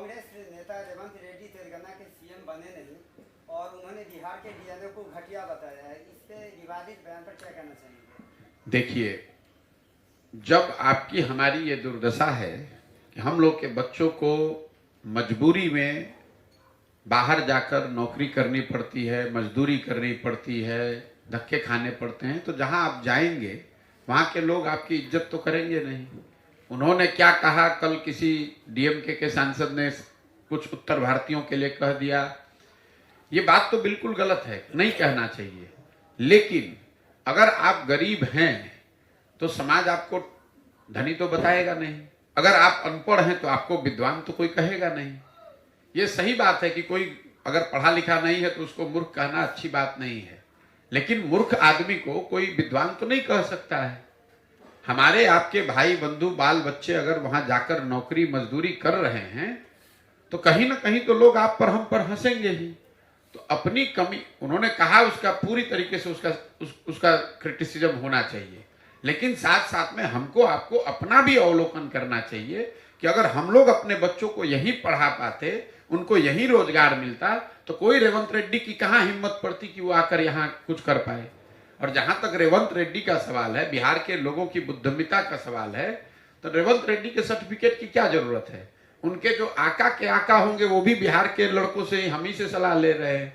कांग्रेस नेता रेवंत रेड्डी तेलंगाना के सीएम बने नहीं और उन्होंने बिहार के डीएनए को घटिया बताया है। इस पे विवादित बयान पर क्या कहना चाहेंगे? देखिए, जब आपकी हमारी ये दुर्दशा है कि हम लोग के बच्चों को मजबूरी में बाहर जाकर नौकरी करनी पड़ती है, मजदूरी करनी पड़ती है, धक्के खाने पड़ते हैं, तो जहां आप जाएंगे वहां के लोग आपकी इज्जत तो करेंगे नहीं। उन्होंने क्या कहा, कल किसी डीएमके के सांसद ने कुछ उत्तर भारतीयों के लिए कह दिया, ये बात तो बिल्कुल गलत है, नहीं कहना चाहिए। लेकिन अगर आप गरीब हैं तो समाज आपको धनी तो बताएगा नहीं, अगर आप अनपढ़ हैं तो आपको विद्वान तो कोई कहेगा नहीं। ये सही बात है कि कोई अगर पढ़ा लिखा नहीं है तो उसको मूर्ख कहना अच्छी बात नहीं है, लेकिन मूर्ख आदमी को कोई विद्वान तो नहीं कह सकता है। हमारे आपके भाई बंधु बाल बच्चे अगर वहां जाकर नौकरी मजदूरी कर रहे हैं तो कहीं ना कहीं तो लोग आप पर हम पर हंसेंगे ही। तो अपनी कमी उन्होंने कहा, उसका पूरी तरीके से उसका क्रिटिसिज्म होना चाहिए, लेकिन साथ साथ में हमको आपको अपना भी अवलोकन करना चाहिए कि अगर हम लोग अपने बच्चों को यही पढ़ा पाते, उनको यही रोजगार मिलता, तो कोई रेवंत रेड्डी की कहां हिम्मत पड़ती कि वो आकर यहां कुछ कर पाए। और जहां तक रेवंत रेड्डी का सवाल है, बिहार के लोगों की बुद्धिमत्ता का सवाल है, तो रेवंत रेड्डी के सर्टिफिकेट की क्या जरूरत है? उनके जो आका के आका होंगे वो भी बिहार के लड़कों से हम ही से सलाह ले रहे हैं।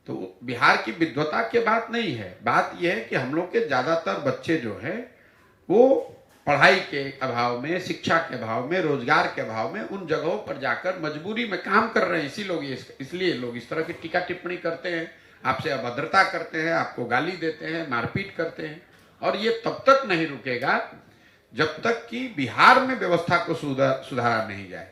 तो बिहार की विद्वता की बात नहीं है, बात यह है कि हम लोग के ज्यादातर बच्चे जो है वो पढ़ाई के अभाव में, शिक्षा के अभाव में, रोजगार के अभाव में उन जगहों पर जाकर मजबूरी में काम कर रहे हैं। इसलिए लोग इस तरह की टीका टिप्पणी करते हैं, आपसे अभद्रता करते हैं, आपको गाली देते हैं, मारपीट करते हैं। और ये तब तक नहीं रुकेगा जब तक कि बिहार में व्यवस्था को सुधारा नहीं जाए।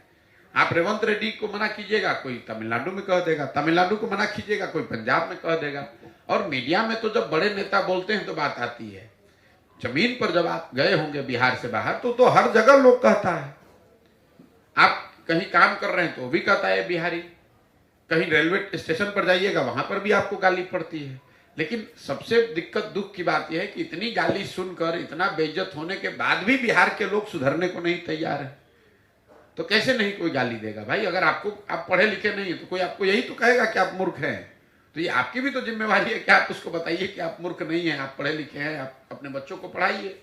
आप रेवंत रेड्डी को मना कीजिएगा, कोई तमिलनाडु में कह देगा, तमिलनाडु को मना कीजिएगा, कोई पंजाब में कह देगा। और मीडिया में तो जब बड़े नेता बोलते हैं तो बात आती है, जमीन पर जब आप गए होंगे बिहार से बाहर तो हर जगह लोग कहता है। आप कहीं काम कर रहे हैं तो भी कहता है बिहारी, कहीं रेलवे स्टेशन पर जाइएगा वहां पर भी आपको गाली पड़ती है। लेकिन सबसे दिक्कत दुख की बात यह है कि इतनी गाली सुनकर, इतना बेइज्जत होने के बाद भी बिहार के लोग सुधरने को नहीं तैयार है। तो कैसे नहीं कोई गाली देगा भाई? अगर आप पढ़े लिखे नहीं है तो कोई आपको यही तो कहेगा कि आप मूर्ख हैं। तो ये आपकी भी तो जिम्मेवारी है कि आप उसको बताइए कि आप मूर्ख नहीं हैं, आप पढ़े लिखे हैं, आप अपने बच्चों को पढ़ाइए।